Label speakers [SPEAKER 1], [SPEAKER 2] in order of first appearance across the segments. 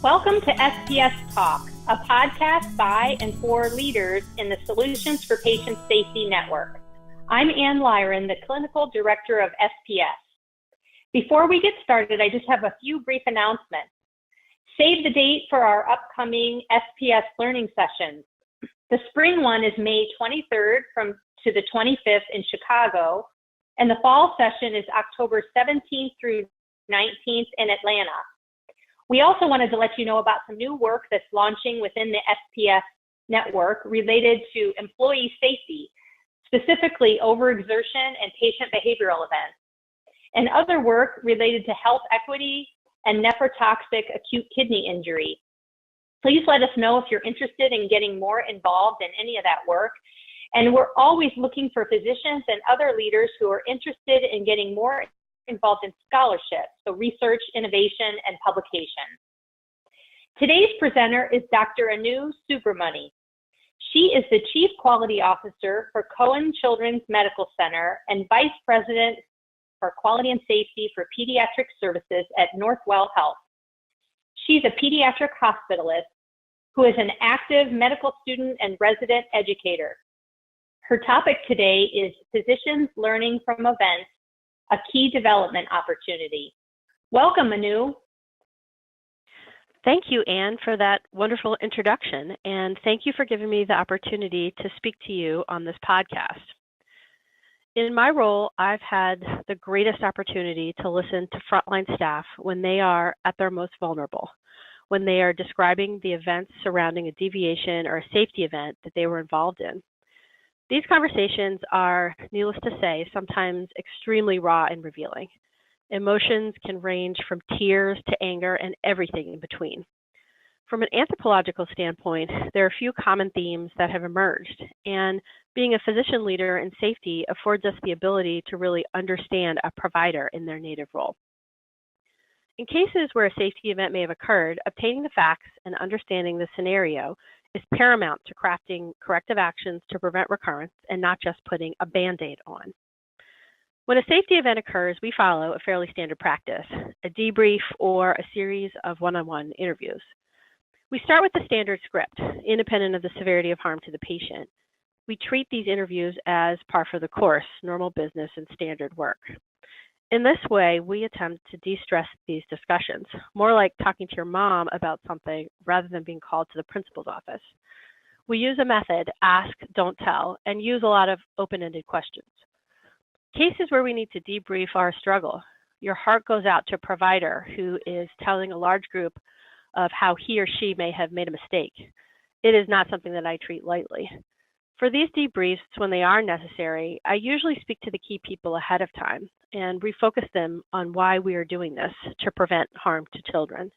[SPEAKER 1] Welcome to SPS Talk, a podcast by and for leaders in the Solutions for Patient Safety Network. I'm Ann Lyron, the Clinical Director of SPS. Before we get started, I just have a few brief announcements. Save the date for our upcoming SPS learning sessions. The spring one is May 23rd to the 25th in Chicago, and the fall session is October 17th through 19th in Atlanta. We also wanted to let you know about some new work that's launching within the SPS network related to employee safety, specifically overexertion and patient behavioral events, and other work related to health equity and nephrotoxic acute kidney injury. Please let us know if you're interested in getting more involved in any of that work. And we're always looking for physicians and other leaders who are interested in getting more involved in scholarship, so research, innovation, and publication. Today's presenter is Dr. Anu Subramani. She is the Chief Quality Officer for Cohen Children's Medical Center and Vice President for Quality and Safety for Pediatric Services at Northwell Health. She's a pediatric hospitalist who is an active medical student and resident educator. Her topic today is Physicians Learning from Events, a Key Development Opportunity. Welcome, Anu.
[SPEAKER 2] Thank you, Anne, for that wonderful introduction, and thank you for giving me the opportunity to speak to you on this podcast. In my role, I've had the greatest opportunity to listen to frontline staff when they are at their most vulnerable, when they are describing the events surrounding a deviation or a safety event that they were involved in. These conversations are, needless to say, sometimes extremely raw and revealing. Emotions can range from tears to anger and everything in between. From an anthropological standpoint, there are a few common themes that have emerged, and being a physician leader in safety affords us the ability to really understand a provider in their native role. In cases where a safety event may have occurred, obtaining the facts and understanding the scenario is paramount to crafting corrective actions to prevent recurrence and not just putting a Band-Aid on. When a safety event occurs, we follow a fairly standard practice, a debrief or a series of one-on-one interviews. We start with the standard script, independent of the severity of harm to the patient. We treat these interviews as par for the course, normal business and standard work. In this way, we attempt to de-stress these discussions, more like talking to your mom about something rather than being called to the principal's office. We use a method, ask, don't tell, and use a lot of open-ended questions. Cases where we need to debrief are a struggle. Your heart goes out to a provider who is telling a large group of how he or she may have made a mistake. It is not something that I treat lightly. For these debriefs, when they are necessary, I usually speak to the key people ahead of time and refocus them on why we are doing this to prevent harm to children.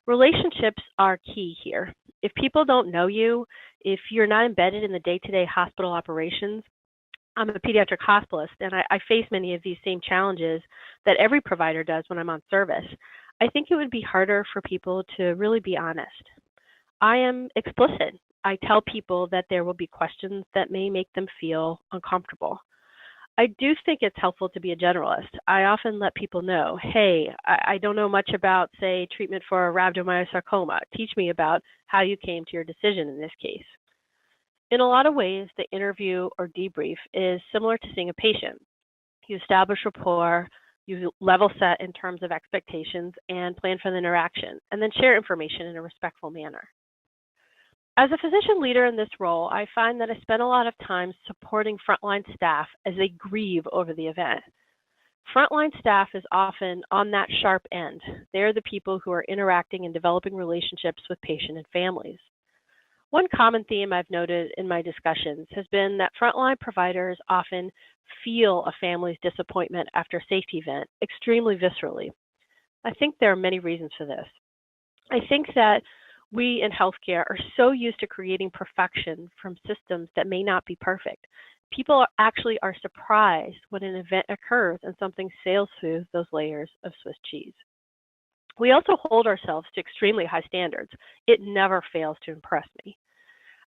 [SPEAKER 2] Relationships are key here. If people don't know you, if you're not embedded in the day-to-day hospital operations, I'm a pediatric hospitalist, and I face many of these same challenges that every provider does when I'm on service. I think it would be harder for people to really be honest. I am explicit. I tell people that there will be questions that may make them feel uncomfortable. I do think it's helpful to be a generalist. I often let people know, hey, I don't know much about, say, treatment for rhabdomyosarcoma. Teach me about how you came to your decision in this case. In a lot of ways, the interview or debrief is similar to seeing a patient. You establish rapport, you level set in terms of expectations and plan for the interaction, and then share information in a respectful manner. As a physician leader in this role, I find that I spend a lot of time supporting frontline staff as they grieve over the event. Frontline staff is often on that sharp end. They're the people who are interacting and developing relationships with patient and families. One common theme I've noted in my discussions has been that frontline providers often feel a family's disappointment after a safety event extremely viscerally. I think there are many reasons for this. I think that we in healthcare are so used to creating perfection from systems that may not be perfect. People actually are surprised when an event occurs and something sails through those layers of Swiss cheese. We also hold ourselves to extremely high standards. It never fails to impress me.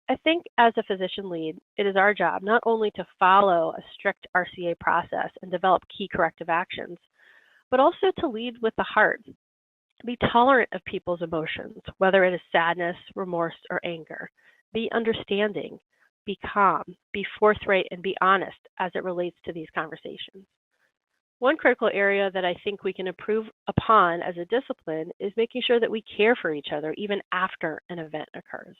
[SPEAKER 2] I think as a physician lead, it is our job not only to follow a strict RCA process and develop key corrective actions, but also to lead with the heart. Be tolerant of people's emotions, whether it is sadness, remorse, or anger. Be understanding, be calm, be forthright, and be honest as it relates to these conversations. One critical area that I think we can improve upon as a discipline is making sure that we care for each other even after an event occurs.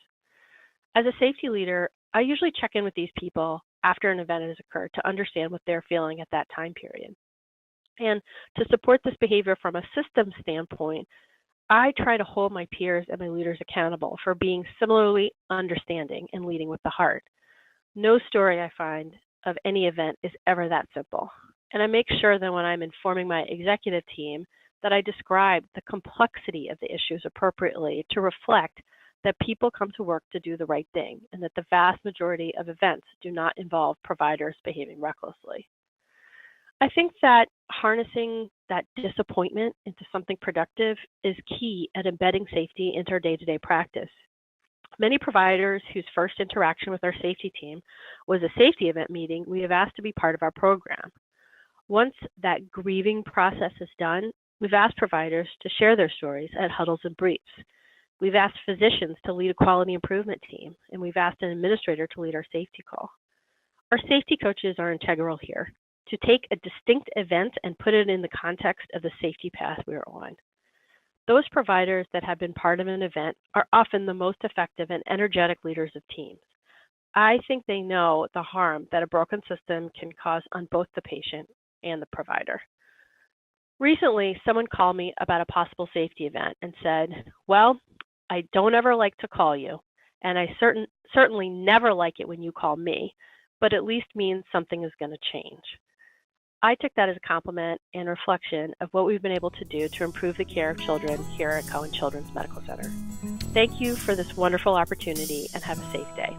[SPEAKER 2] As a safety leader, I usually check in with these people after an event has occurred to understand what they're feeling at that time period. And to support this behavior from a system standpoint, I try to hold my peers and my leaders accountable for being similarly understanding and leading with the heart. No story I find of any event is ever that simple. And I make sure that when I'm informing my executive team that I describe the complexity of the issues appropriately to reflect that people come to work to do the right thing and that the vast majority of events do not involve providers behaving recklessly. I think that harnessing that disappointment into something productive is key at embedding safety into our day-to-day practice. Many providers whose first interaction with our safety team was a safety event meeting we have asked to be part of our program. Once that grieving process is done, we've asked providers to share their stories at huddles and briefs. We've asked physicians to lead a quality improvement team, and we've asked an administrator to lead our safety call. Our safety coaches are integral here, to take a distinct event and put it in the context of the safety path we are on. Those providers that have been part of an event are often the most effective and energetic leaders of teams. I think they know the harm that a broken system can cause on both the patient and the provider. Recently, someone called me about a possible safety event and said, well, I don't ever like to call you, and I certainly never like it when you call me, but at least means something is going to change. I took that as a compliment and reflection of what we've been able to do to improve the care of children here at Cohen Children's Medical Center. Thank you for this wonderful opportunity and have a safe day.